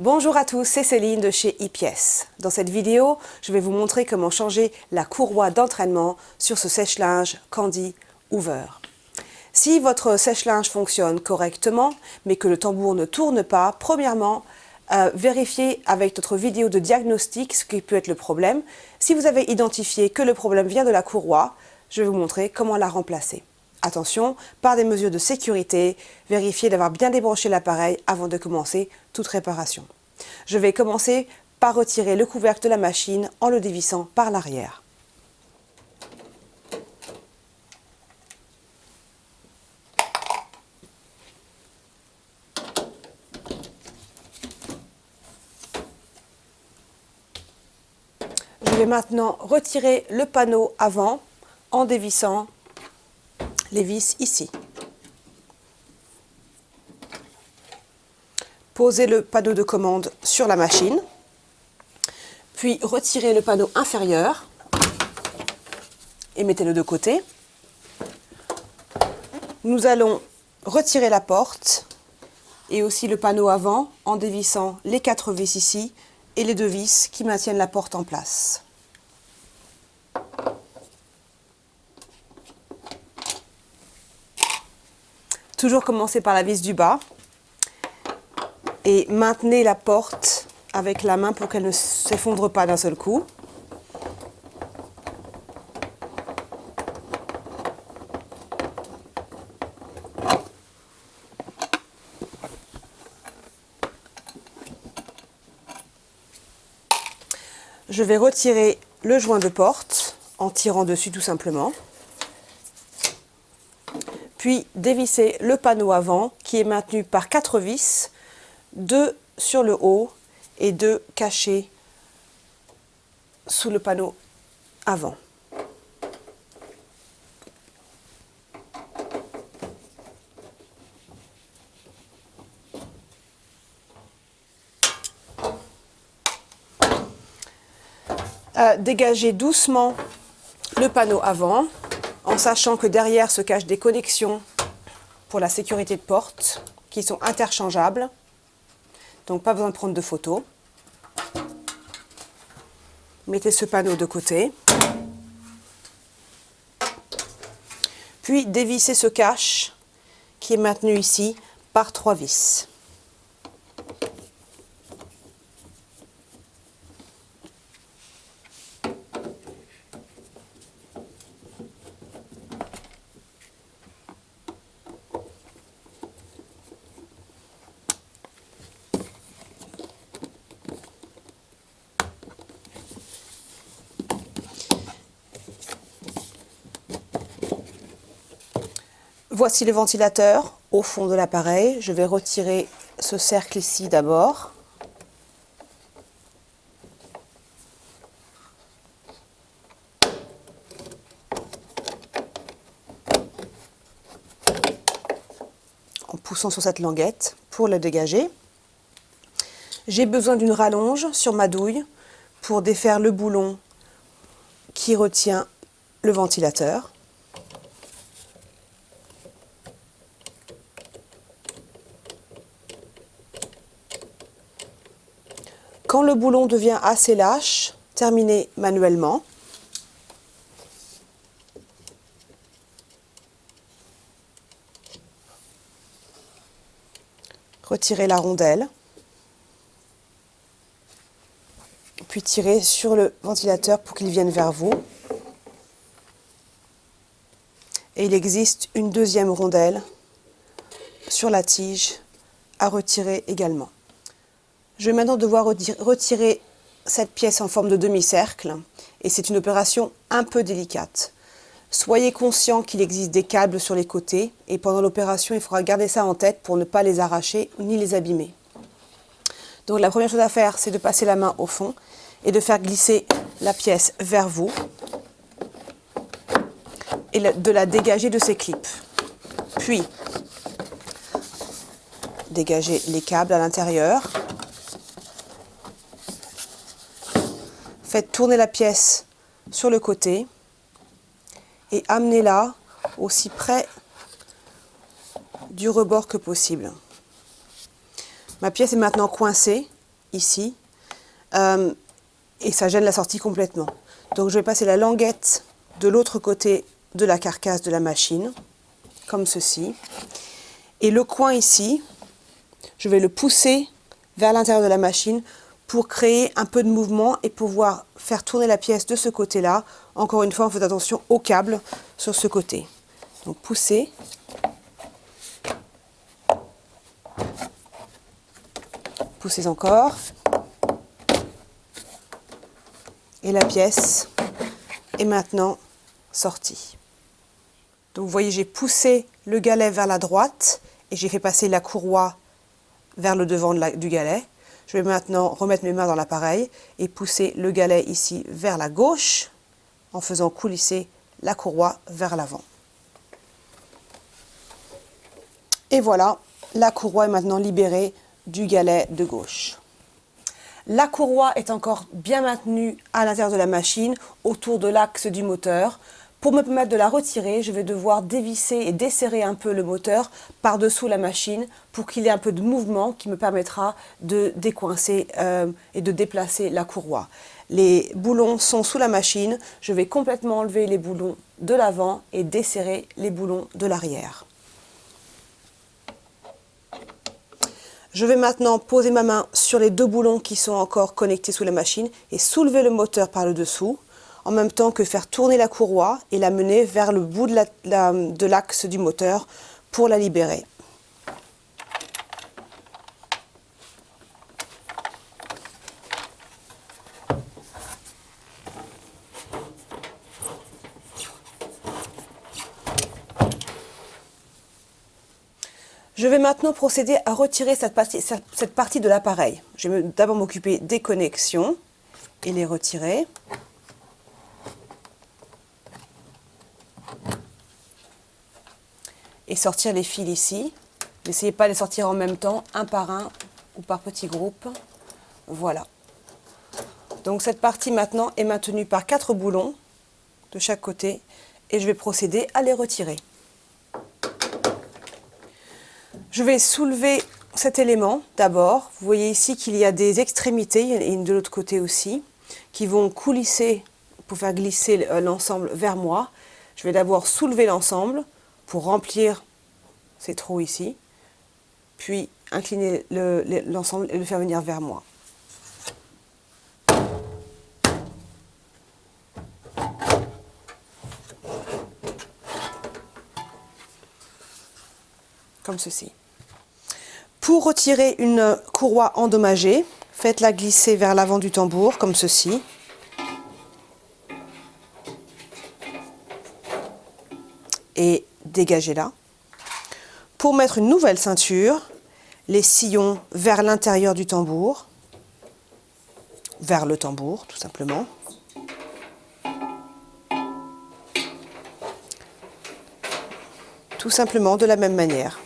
Bonjour à tous, c'est Céline de chez ePièces. Dans cette vidéo, je vais vous montrer comment changer la courroie d'entraînement sur ce sèche-linge Candy Hoover. Si votre sèche-linge fonctionne correctement, mais que le tambour ne tourne pas, premièrement, vérifiez avec notre vidéo de diagnostic ce qui peut être le problème. Si vous avez identifié que le problème vient de la courroie, je vais vous montrer comment la remplacer. Attention, par des mesures de sécurité, vérifiez d'avoir bien débranché l'appareil avant de commencer toute réparation. Je vais commencer par retirer le couvercle de la machine en le dévissant par l'arrière. Je vais maintenant retirer le panneau avant en dévissant les vis ici. Posez le panneau de commande sur la machine, puis retirez le panneau inférieur et mettez-le de côté. Nous allons retirer la porte et aussi le panneau avant en dévissant les 4 vis ici et les 2 vis qui maintiennent la porte en place. Toujours commencer par la vis du bas et maintenez la porte avec la main pour qu'elle ne s'effondre pas d'un seul coup. Je vais retirer le joint de porte en tirant dessus tout simplement. Puis dévisser le panneau avant qui est maintenu par 4 vis, 2 sur le haut et 2 cachés sous le panneau avant. Dégagez doucement le panneau avant, en sachant que derrière se cachent des connexions pour la sécurité de porte qui sont interchangeables. Donc pas besoin de prendre de photos. Mettez ce panneau de côté. Puis dévissez ce cache qui est maintenu ici par 3 vis. Voici le ventilateur au fond de l'appareil. Je vais retirer ce cercle ici d'abord. En poussant sur cette languette pour le dégager. J'ai besoin d'une rallonge sur ma douille pour défaire le boulon qui retient le ventilateur. Quand le boulon devient assez lâche, terminez manuellement. Retirez la rondelle. Puis tirez sur le ventilateur pour qu'il vienne vers vous. Et il existe une deuxième rondelle sur la tige à retirer également. Je vais maintenant devoir retirer cette pièce en forme de demi-cercle et c'est une opération un peu délicate. Soyez conscient qu'il existe des câbles sur les côtés et pendant l'opération, il faudra garder ça en tête pour ne pas les arracher ni les abîmer. Donc la première chose à faire, c'est de passer la main au fond et de faire glisser la pièce vers vous et de la dégager de ses clips. Puis, dégagez les câbles à l'intérieur. Faites tourner la pièce sur le côté et amenez-la aussi près du rebord que possible. Ma pièce est maintenant coincée ici, et ça gêne la sortie complètement. Donc je vais passer la languette de l'autre côté de la carcasse de la machine, comme ceci. Et le coin ici, je vais le pousser vers l'intérieur de la machine pour créer un peu de mouvement et pouvoir faire tourner la pièce de ce côté-là. Encore une fois, on fait attention au câble sur ce côté. Donc pousser. Poussez encore. Et la pièce est maintenant sortie. Donc vous voyez, j'ai poussé le galet vers la droite et j'ai fait passer la courroie vers le devant du galet. Je vais maintenant remettre mes mains dans l'appareil et pousser le galet ici vers la gauche en faisant coulisser la courroie vers l'avant. Et voilà, la courroie est maintenant libérée du galet de gauche. La courroie est encore bien maintenue à l'intérieur de la machine, autour de l'axe du moteur. Pour me permettre de la retirer, je vais devoir dévisser et desserrer un peu le moteur par-dessous la machine pour qu'il y ait un peu de mouvement qui me permettra de décoincer et de déplacer la courroie. Les boulons sont sous la machine, je vais complètement enlever les boulons de l'avant et desserrer les boulons de l'arrière. Je vais maintenant poser ma main sur les deux boulons qui sont encore connectés sous la machine et soulever le moteur par le dessous, en même temps que faire tourner la courroie et la mener vers le bout de l'axe du moteur pour la libérer. Je vais maintenant procéder à retirer cette partie de l'appareil. Je vais d'abord m'occuper des connexions et les retirer. Et sortir les fils ici. N'essayez pas de les sortir en même temps, un par un ou par petits groupes. Voilà. Donc cette partie maintenant est maintenue par 4 boulons de chaque côté et je vais procéder à les retirer. Je vais soulever cet élément d'abord. Vous voyez ici qu'il y a des extrémités, et une de l'autre côté aussi, qui vont coulisser pour faire glisser l'ensemble vers moi. Je vais d'abord soulever l'ensemble pour remplir ces trous ici, puis incliner l'ensemble et le faire venir vers moi. Comme ceci. Pour retirer une courroie endommagée, faites-la glisser vers l'avant du tambour, comme ceci. Et dégagez-la. Pour mettre une nouvelle ceinture, les sillons vers l'intérieur du tambour, vers le tambour tout simplement. Tout simplement de la même manière.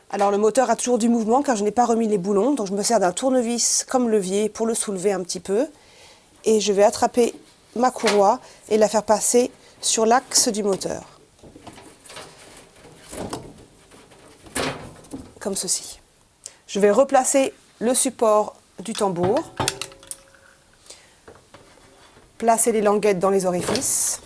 Alors le moteur a toujours du mouvement car je n'ai pas remis les boulons, donc je me sers d'un tournevis comme levier pour le soulever un petit peu. Et je vais attraper ma courroie et la faire passer sur l'axe du moteur. Comme ceci. Je vais replacer le support du tambour. Placer les languettes dans les orifices.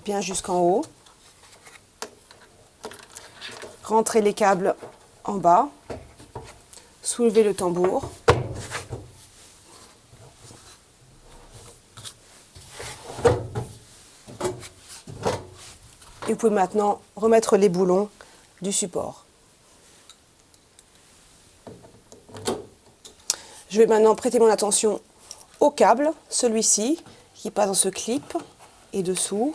Bien jusqu'en haut. Rentrez les câbles en bas. Soulevez le tambour. Et vous pouvez maintenant remettre les boulons du support. Je vais maintenant prêter mon attention au câble, celui-ci, qui passe dans ce clip et dessous.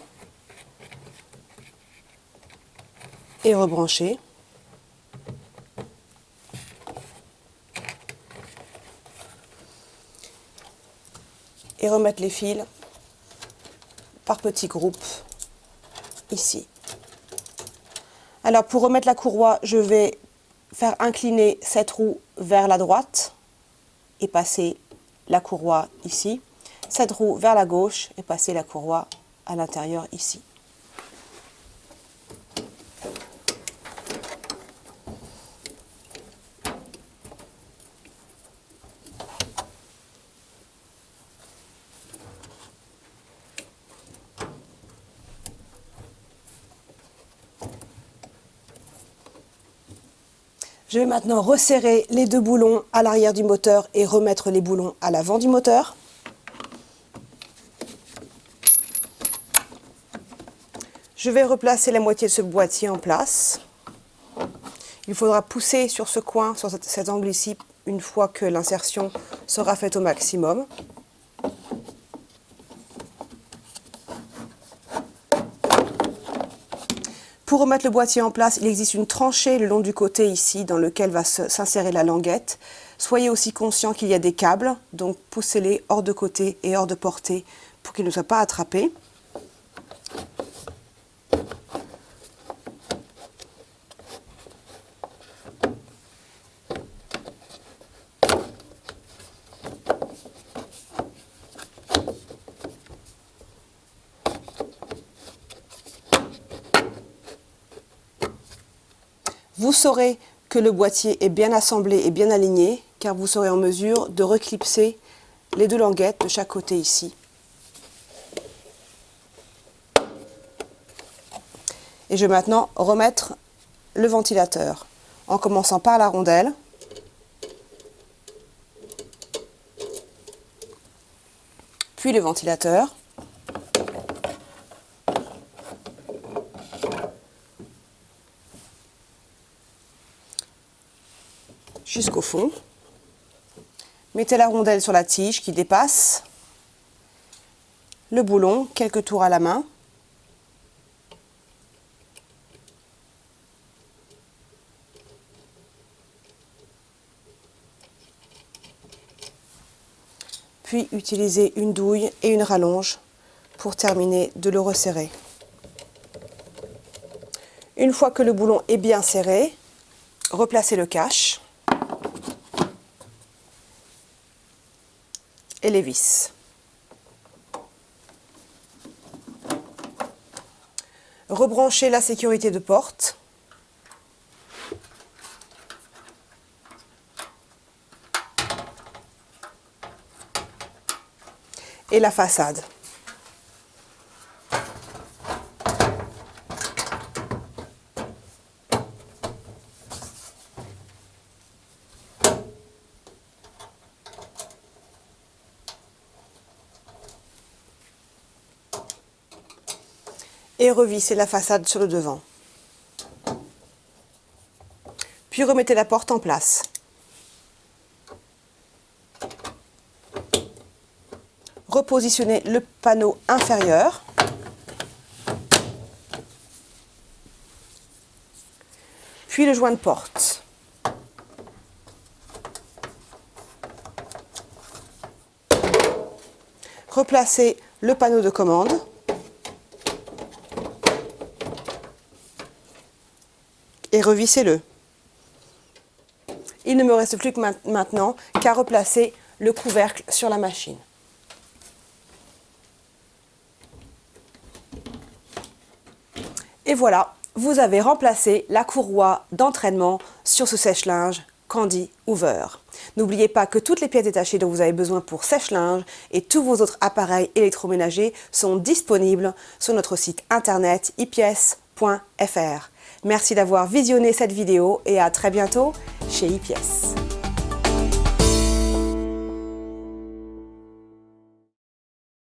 Et rebrancher. Et remettre les fils par petits groupes ici. Alors pour remettre la courroie, je vais faire incliner cette roue vers la droite et passez la courroie ici. Cette roue vers la gauche et passez la courroie à l'intérieur ici. Je vais maintenant resserrer les deux boulons à l'arrière du moteur et remettre les boulons à l'avant du moteur. Je vais replacer la moitié de ce boîtier en place. Il faudra pousser sur ce coin, sur cet angle ici, une fois que l'insertion sera faite au maximum. Pour remettre le boîtier en place, il existe une tranchée le long du côté ici dans lequel va s'insérer la languette. Soyez aussi conscient qu'il y a des câbles, donc poussez-les hors de côté et hors de portée pour qu'ils ne soient pas attrapés. Vous saurez que le boîtier est bien assemblé et bien aligné, car vous serez en mesure de reclipser les deux languettes de chaque côté ici. Et je vais maintenant remettre le ventilateur, en commençant par la rondelle. Puis le ventilateur. Jusqu'au fond. Mettez la rondelle sur la tige qui dépasse, le boulon, quelques tours à la main. Puis utilisez une douille et une rallonge pour terminer de le resserrer. Une fois que le boulon est bien serré, replacez le cache et les vis. Rebranchez la sécurité de porte. Et la façade. Et revissez la façade sur le devant. Puis remettez la porte en place. Repositionnez le panneau inférieur. Puis le joint de porte. Replacez le panneau de commande. Et revissez-le. Il ne me reste plus que maintenant qu'à replacer le couvercle sur la machine. Et voilà, vous avez remplacé la courroie d'entraînement sur ce sèche-linge Candy Hoover. N'oubliez pas que toutes les pièces détachées dont vous avez besoin pour sèche-linge et tous vos autres appareils électroménagers sont disponibles sur notre site internet ipies.fr. Merci d'avoir visionné cette vidéo et à très bientôt chez iPièces.